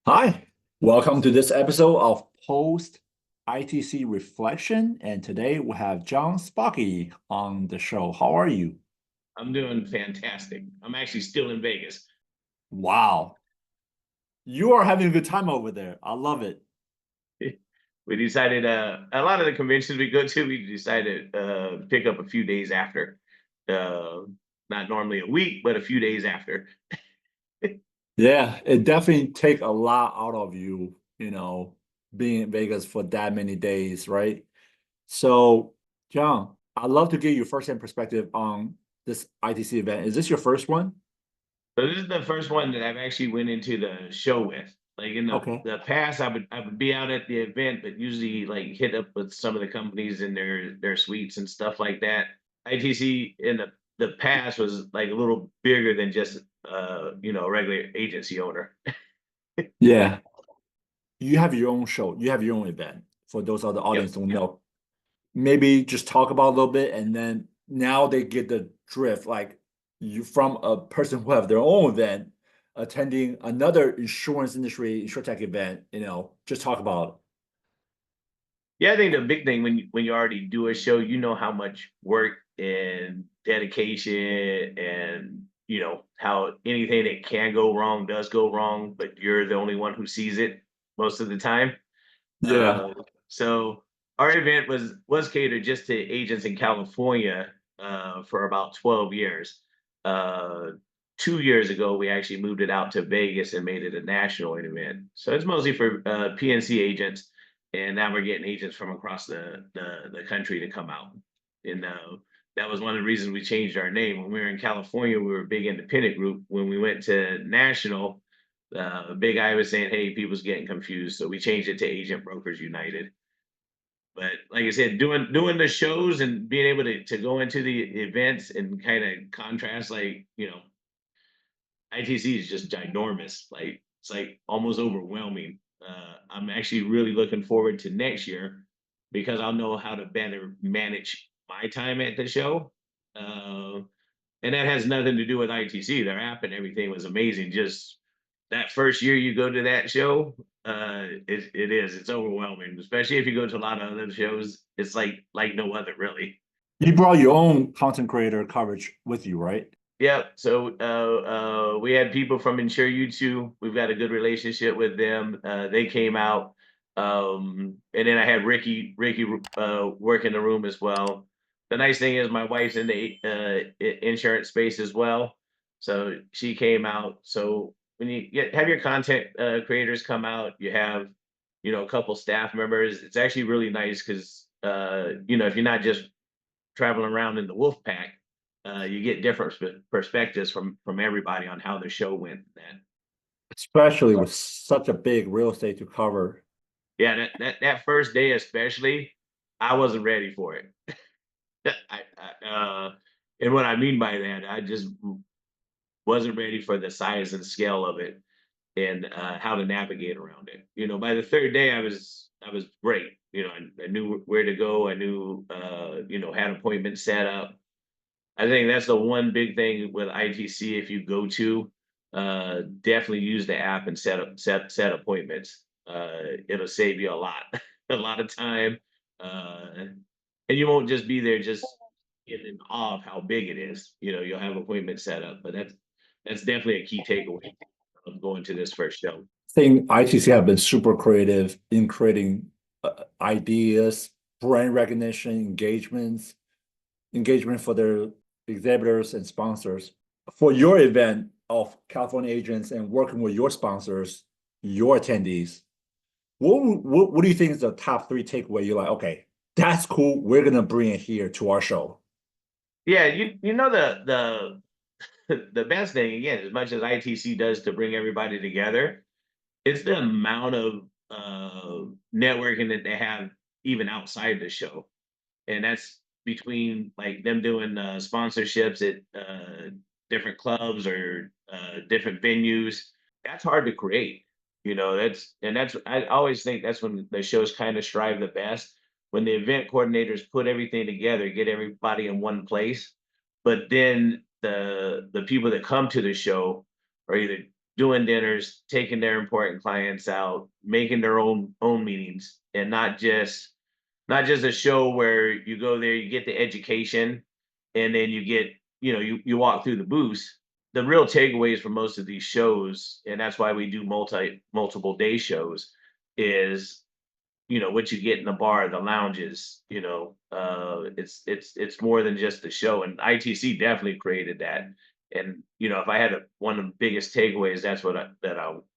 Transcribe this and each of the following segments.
Hi, welcome to this episode of Post-ITC Reflection. And today we have Jon Spaugy on the show. How are you? I'm doing fantastic. I'm actually still in Vegas. Wow, you are having a good time over there. I love it. We decided a lot of the conventions we go to, we decided pick up a few days after. Uh, Not normally a week, but a few days after. Yeah, it definitely take a lot out of you, being in Vegas for that many days, right? So, John, I'd love to get your first-hand perspective on this ITC event. Is this your first one? So this is the first one that I've actually went into the show with. Like in Okay. the past, I would be out at the event, but usually like hit up with some of the companies in their suites and stuff like that. ITC in the past was like a little bigger than just a regular agency owner. Yeah. You have your own show, you have your own event. For those of the Yep. audience don't know, maybe just talk about a little bit, and then now they get the drift. Like you from a person who have their own event attending another insurance industry insurtech event. Just talk about Yeah, I think the big thing when you already do a show, you know how much work and dedication and how anything that can go wrong does go wrong, but you're the only one who sees it most of the time. it. Yeah, Uh, so our event was catered just to agents in California for about 12 years. Uh, 2 years ago, we actually moved it out to Vegas and made it a national event. So it's mostly for PNC agents, and now we're getting agents from across the country to come out. And that was one of the reasons we changed our name. When we were in California, we were a big independent group. When we went to national, Big I was saying, "Hey, people's getting confused," so we changed it to Agent Brokers United. But like I said, doing the shows and being able to go into the events and kind of contrast, like ITC is just ginormous. Like it's like almost overwhelming. I'm actually really looking forward to next year because I'll know how to better manage my time at the show. Uh, and that has nothing to do with ITC. Their app and everything was amazing. Just that first year you go to that show, it's overwhelming, especially if you go to a lot of other shows. It's like no other really. you brought your own content creator coverage with you, right? Yeah. So we had people from Insure You too. We've got a good relationship with them. They came out. And then I had Ricky work in the room as well. The nice thing is my wife's in the insurance space as well. So she came out. So when have your content creators come out, you have, a couple staff members. It's actually really nice because, if you're not just traveling around in the wolf pack, you get different perspectives from everybody on how the show went. Then, Especially with such a big real estate to cover. yeah, that first day especially, I wasn't ready for it. And what I mean by that, I just wasn't ready for the size and scale of it and how to navigate around it. By the third day, I was great. I knew where to go. I knew had appointments set up. I think that's the one big thing with ITC. If you go to, definitely use the app and set appointments. It'll save you a lot, a lot of time, and you won't just be there just in awe of how big it is. You'll have appointments set up, but that's definitely a key takeaway of going to this first show. I think ITC have been super creative in creating ideas, brand recognition, engagement for their exhibitors and sponsors. For your event of California agents and working with your sponsors, your attendees, what do you think is the top three takeaway? You're like, okay, that's cool. We're gonna bring it here to our show. Yeah, you know the best thing again, as much as ITC does to bring everybody together, it's the amount of networking that they have even outside the show, and that's between like them doing sponsorships at different clubs or different venues. That's hard to create. That's I always think that's when the shows kind of strive the best, when the event coordinators put everything together, get everybody in one place, but then the people that come to the show are either doing dinners, taking their important clients out, making their own meetings, and not just a show where you go there, you get the education, and then you get, you walk through the booths. The real takeaways from most of these shows, and that's why we do multiple day shows, is what you get in the bar, the lounges. It's more than just the show, and ITC definitely created that. And if I had one of the biggest takeaways, that's what I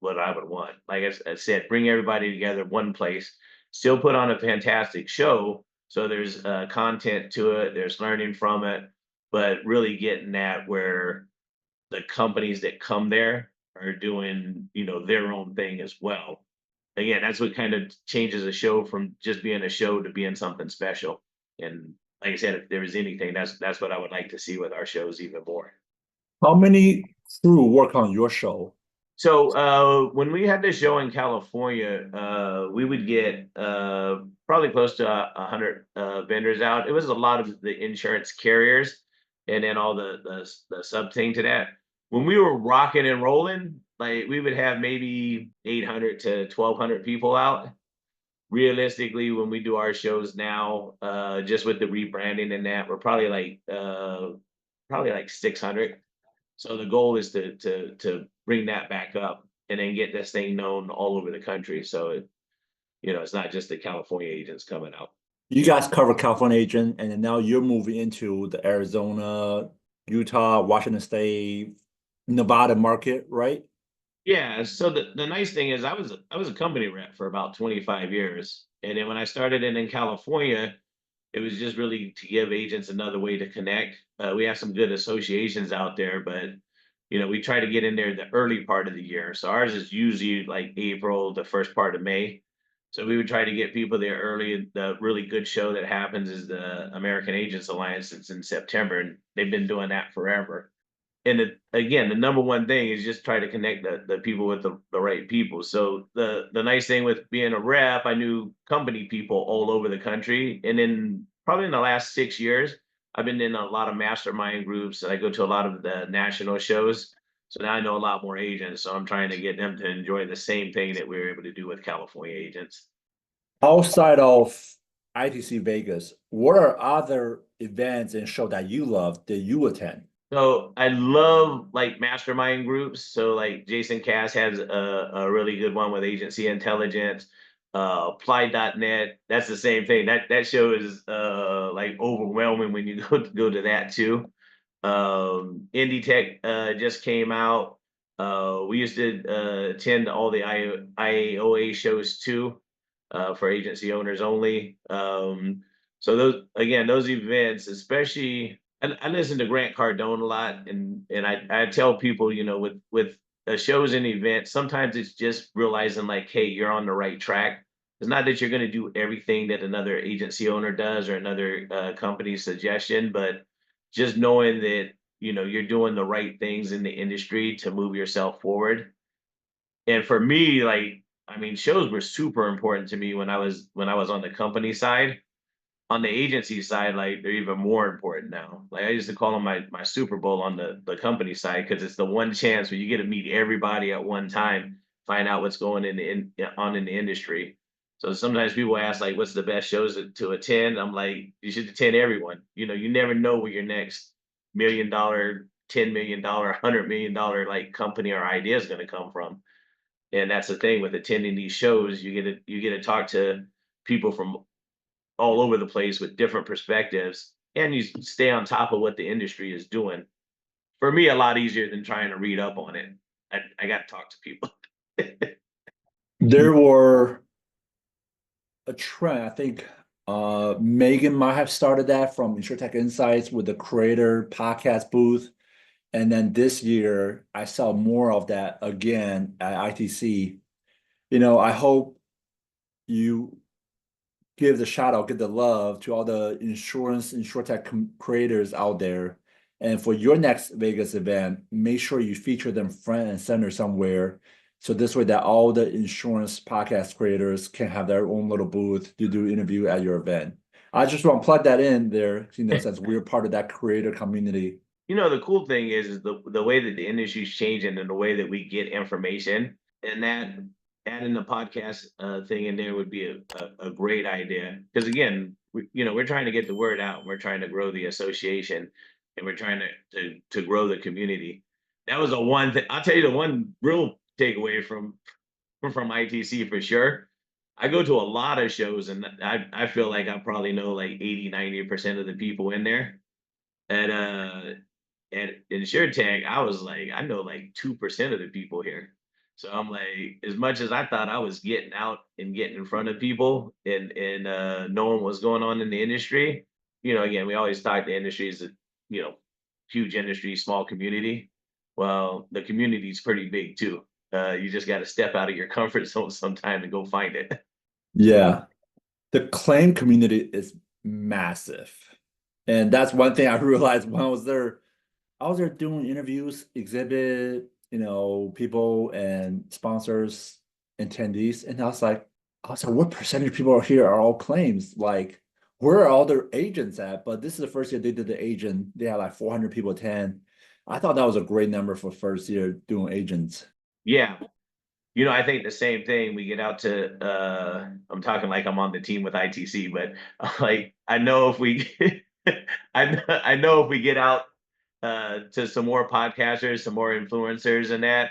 would want. Like I said, bring everybody together one place, still put on a fantastic show. So there's content to it, there's learning from it, but really getting that where the companies that come there are doing their own thing as well. Again, that's what kind of changes a show from just being a show to being something special. And like I said, if there was anything, that's what I would like to see with our shows even more. How many crew work on your show? So when we had this show in California, we would get probably close to 100 vendors out. It was a lot of the insurance carriers, and then all the sub thing to that. When we were rocking and rolling, like we would have maybe 800 to 1,200 people out. Realistically, when we do our shows now, just with the rebranding and that, we're probably like 600. So the goal is to bring that back up and then get this thing known all over the country. So it's not just the California agents coming out. You guys cover California agent, and then now you're moving into the Arizona, Utah, Washington State, Nevada market, right? Yeah. So the nice thing is I was a company rep for about 25 years. And then when I started in California, it was just really to give agents another way to connect. We have some good associations out there, but we try to get in there the early part of the year. So ours is usually like April, the first part of May. So we would try to get people there early. The really good show that happens is the American Agents Alliance. It's in September, and they've been doing that forever. And again, the number one thing is just try to connect the people with the right people. So the nice thing with being a rep, I knew company people all over the country. And then probably in the last 6 years, I've been in a lot of mastermind groups, and I go to a lot of the national shows. So now I know a lot more agents. So I'm trying to get them to enjoy the same thing that we were able to do with California agents. Outside of ITC Vegas, what are other events and show that you love that you attend? So I love like mastermind groups. So like Jason Cass has a really good one with agency intelligence. Apply.net. That's the same thing. That show is like overwhelming when you go to that too. Indie Tech just came out. We used to attend all the IAOA shows too, for agency owners only. So those events, especially, and I listen to Grant Cardone a lot, and I tell people, with shows and events, sometimes it's just realizing like, hey, you're on the right track. It's not that you're going to do everything that another agency owner does or another company's suggestion, but just knowing that you're doing the right things in the industry to move yourself forward. And for me, like, I mean, shows were super important to me when I was on the company side. On the agency side, like they're even more important now. Like I used to call them my Super Bowl on the company side, because it's the one chance where you get to meet everybody at one time, find out what's going on in the industry. So sometimes people ask like, what's the best shows to attend? I'm like, you should attend everyone. You never know where your next $1 million, $10 million, $100 million like company or idea is going to come from. And that's the thing with attending these shows, you get to talk to people from all over the place with different perspectives, and you stay on top of what the industry is doing. For me, a lot easier than trying to read up on it. I got to talk to people. There were a trend, I think Megan might have started that from InsurTech Insights with the creator podcast booth. And then this year, I saw more of that again at ITC. I hope you give the shout out, give the love to all the InsurTech creators out there. And for your next Vegas event, make sure you feature them front and center somewhere. So this way that all the insurance podcast creators can have their own little booth to do interview at your event. I just want to plug that in there, since we're part of that creator community. The cool thing is the way that the industry's changing and the way that we get information, and that adding the podcast thing in there would be a great idea. Because again, we're trying to get the word out. We're trying to grow the association, and we're trying to grow the community. That was the one thing. I'll tell you the one real takeaway from ITC for sure. I go to a lot of shows, and I feel like I probably know like 80-90% of the people in there. At insurtech, I was like, I know like 2% of the people here. So I'm like, as much as I thought I was getting out and getting in front of people and knowing what's going on in the industry, again, we always talk the industry is a you know huge industry, small community. Well, the community is pretty big too. You just got to step out of your comfort zone sometime and go find it. Yeah. The claim community is massive. And that's one thing I realized when I was there. I was there doing interviews, exhibit, people and sponsors, attendees, and I was like, what percentage of people are here are all claims? Like, where are all their agents at? But this is the first year they did the agent. They had like 400 people attend. I thought that was a great number for first year doing agents. Yeah, I think the same thing. We get out to I'm talking like I'm on the team with ITC, but like I know if we I know if we get out to some more podcasters, some more influencers and that,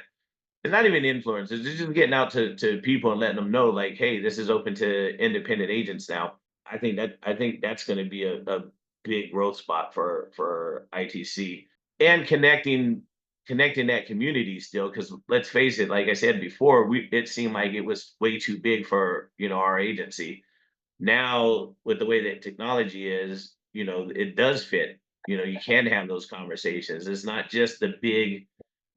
it's not even influencers, it's just getting out to people and letting them know like, hey, this is open to independent agents now. I think that's gonna be a big growth spot for ITC and connecting that community still, because let's face it, like I said before, it seemed like it was way too big for our agency. Now with the way that technology is, it does fit. You can have those conversations. It's not just the big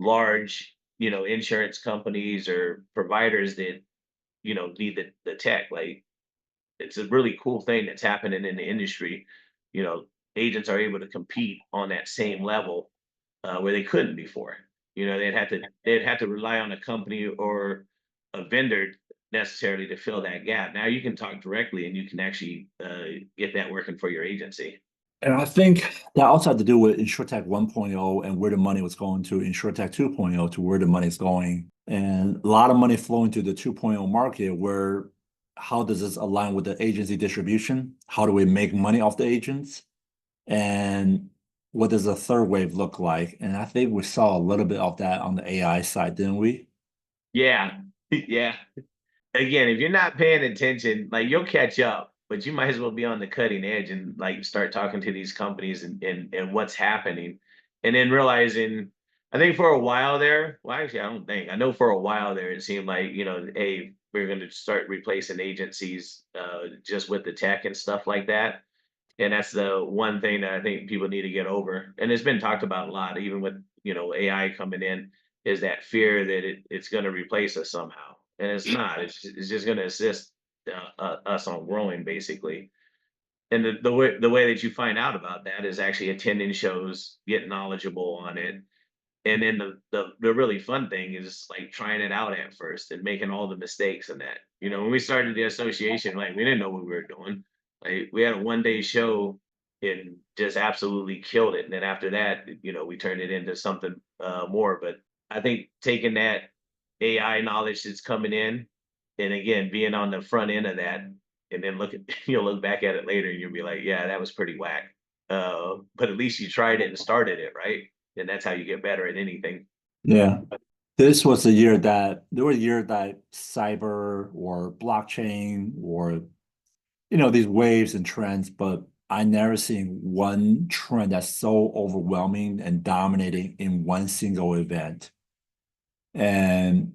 large insurance companies or providers that need the tech. Like, it's a really cool thing that's happening in the industry. you know Agents are able to compete on that same level where they couldn't before. They'd have to rely on a company or a vendor necessarily to fill that gap. Now you can talk directly and you can actually get that working for your agency. And I think that also had to do with InsurTech 1.0 and where the money was going to InsurTech 2.0 to where the money's going. And a lot of money flowing to the 2.0 market where how does this align with the agency distribution? How do we make money off the agents? And what does the third wave look like? And I think we saw a little bit of that on the AI side, didn't we? Yeah, yeah. Again, if you're not paying attention, like, you'll catch up, but you might as well be on the cutting edge and like start talking to these companies and what's happening. And then realizing, I think for a while there, well, actually, I don't think, I know for a while there, it seemed like, hey, we're going to start replacing agencies just with the tech and stuff like that. And that's the one thing that I think people need to get over. And it's been talked about a lot, even with AI coming in, is that fear that it's going to replace us somehow, and it's not. It's just going to assist us on growing, basically. And the way that you find out about that is actually attending shows, get knowledgeable on it, and then the really fun thing is like trying it out at first and making all the mistakes in that. When we started the association, like, we didn't know what we were doing. Like, we had a 1 day show and just absolutely killed it. And then after that, we turned it into something more. But I think taking that AI knowledge that's coming in, and again being on the front end of that, and then you'll look back at it later and you'll be like, yeah, that was pretty whack. But at least you tried it and started it, right? And that's how you get better at anything. Yeah. This was a year that there were years that cyber or blockchain or these waves and trends, but I never seen one trend that's so overwhelming and dominating in one single event. And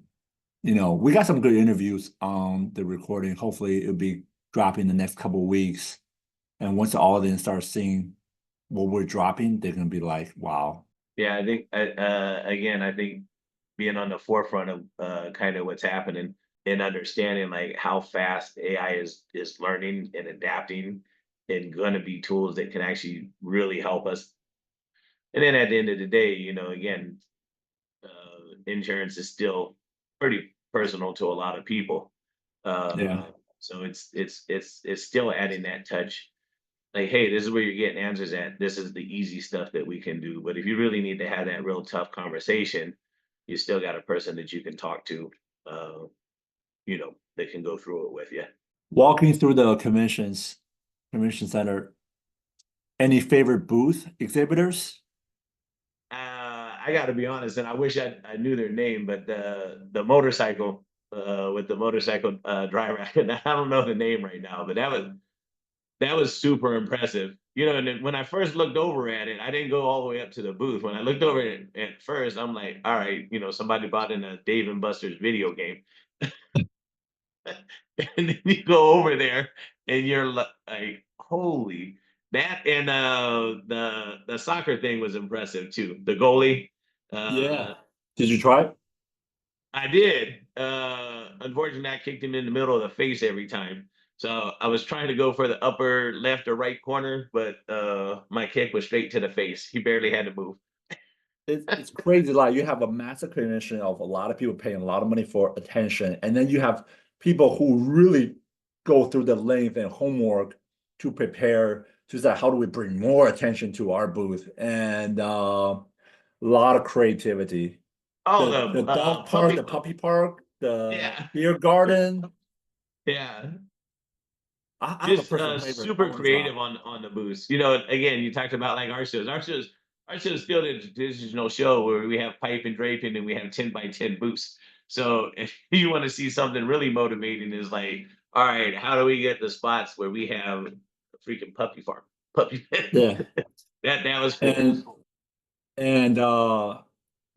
we got some good interviews on the recording. Hopefully it'll be dropping the next couple of weeks. And once the audience starts seeing what we're dropping, they're gonna be like, wow. Yeah, I think again, I think being on the forefront of kind of what's happening and understanding like how fast AI is learning and adapting, and going to be tools that can actually really help us. And then at the end of the day, again, insurance is still pretty personal to a lot of people. Yeah. So it's still adding that touch. like, hey, this is where you're getting answers at. This is the easy stuff that we can do. But if you really need to have that real tough conversation, you still got a person that you can talk to, uh, that can go through it with you. Walking through the convention center, any favorite booth exhibitors? I got to be honest, and I wish I knew their name, but the motorcycle with the motorcycle driver, I don't know the name right now, but that was super impressive. And then when I first looked over at it, I didn't go all the way up to the booth. When I looked over at first, I'm like, all right, somebody bought in a Dave and Buster's video game. And then you go over there and you're like, holy that. And the soccer thing was impressive too. The goalie. Yeah. Uh Did you try it? I did. Unfortunately, I kicked him in the middle of the face every time. So I was trying to go for the upper left or right corner, but my kick was straight to the face. He barely had to move. It's crazy. Like you have a massive convention of a lot of people paying a lot of money for attention, and then you have people who really go through the length and homework to prepare to say how do we bring more attention to our booth, and a lot of creativity. Oh, The the dog park, puppy. the puppy park, the Yeah, beer garden. yeah. I have a Just personal favorite super on creative drop. on the booths. Again, you talked about like our shows. Our shows still a traditional show where we have pipe and draping and we have 10 by 10 booths. So if you want to see something really motivating, is like, all right, how do we get the spots where we have a freaking puppy farm, puppy pen? Yeah, That was cool. and and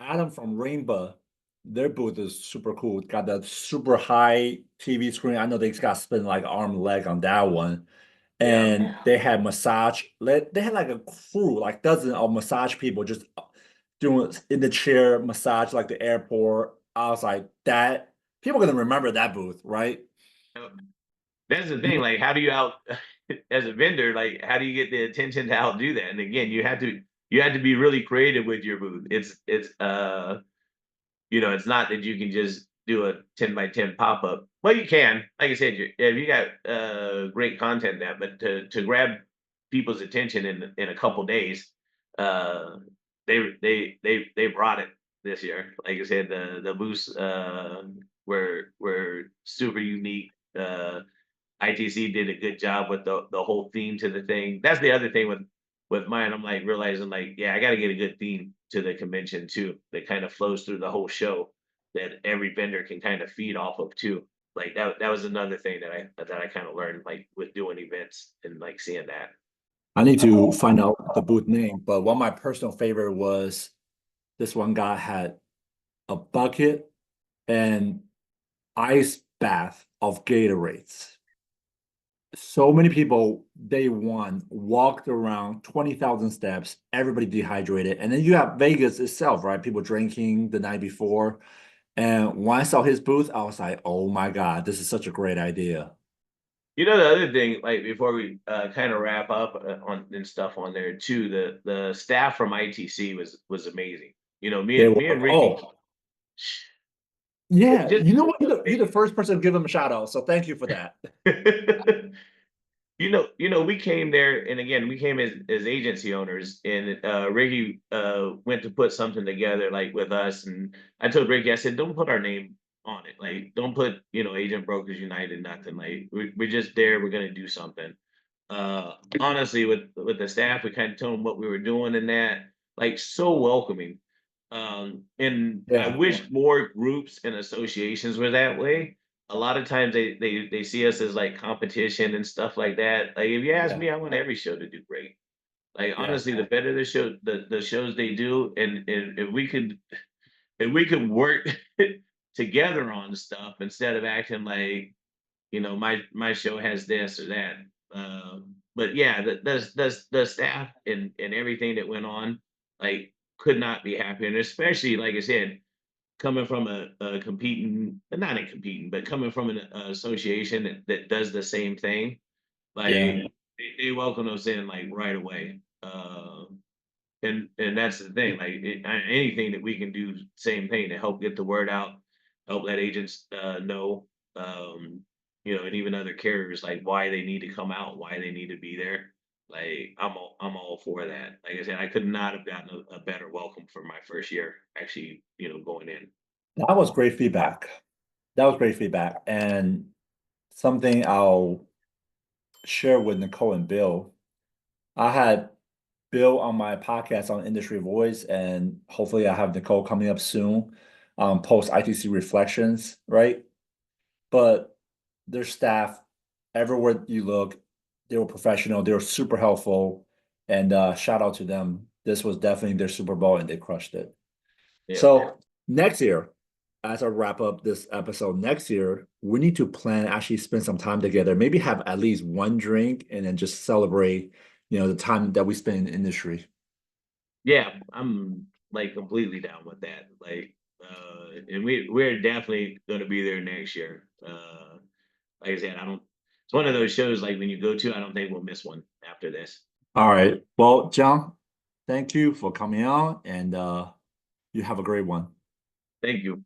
Adam from Rainbow, their booth is super cool. Got that super high TV screen. I know they got to spend like arm and leg on that one. Yeah. And they had massage. They had like a crew, like dozens of massage people just doing in the chair massage like the airport. I was like, that people are gonna remember that booth, right? That's the thing. Like, how do you as a vendor? Like, how do you get the attention to outdo that? And again, you had to be really creative with your booth. It's not that you can just do a 10 by 10 pop up. Well, you can. Like I said, if you got great content that, but to grab people's attention in a couple days, uh, they brought it this year. Like I said, the booths were super unique. ITC did a good job with the whole theme to the thing. That's the other thing with mine. I'm like realizing like, yeah, I got to get a good theme to the convention too, that kind of flows through the whole show, that every vendor can kind of feed off of too. Like that was another thing that I kind of learned like with doing events and like seeing that. I need to find out the booth name, but one of my personal favorite was this one guy had a bucket and ice bath of Gatorades. So many people day one walked around 20,000 steps, everybody dehydrated. And then you have Vegas itself, right? People drinking the night before. And when I saw his booth, I was like, oh my God, this is such a great idea. The other thing, like before we kind of wrap up on and stuff on there too, the staff from ITC was amazing. Me They and were, me and Ricky, oh, yeah. just You know what? You're the first person to give them a shout out. So thank you for that. we came there, and again, we came as agency owners, and Ricky went to put something together like with us, and I told Ricky, I said, don't put our name on it, like don't put Agent Brokers United, nothing. Like we're just there, we're gonna do something. Honestly, with the staff, we kind of told them what we were doing, and that like so welcoming. And I Yeah. wish more groups and associations were that way. A lot of times they see us as like competition and stuff like that. Like if you ask Yeah. me, I want every show to do great. Like Yeah. honestly, the better the shows they do, and if we could work together on stuff instead of acting like my show has this or that. But yeah, the staff and everything that went on, like could not be happier, and especially like I said, coming from a competing, not a competing, but coming from an association that does the same thing, like Yeah. they welcome us in like right away. And that's the thing, like anything that we can do, same thing to help get the word out, help let agents know, and even other carriers like why they need to come out, why they need to be there. Like I'm all for that. Like I said, I could not have gotten a better welcome for my first year actually, going in. That was great feedback. That was great feedback. And something I'll share with Nicole and Bill. I had Bill on my podcast on Industry Voice, and hopefully I have Nicole coming up soon. Post ITC Reflections, right? But their staff, everywhere you look, they were professional, they were super helpful, and shout out to them. This was definitely their Super Bowl, and they crushed it. Yeah. So next year, as I wrap up this episode, next year we need to plan, actually spend some time together, maybe have at least one drink, and then just celebrate, the time that we spend in the industry. Yeah, I'm like completely down with that. Like and we're definitely gonna be there next year. Like I said, I don't it's one of those shows like when you go to, I don't think we'll miss one after this. All right. Well, John, thank you for coming on, and you have a great one. Thank you.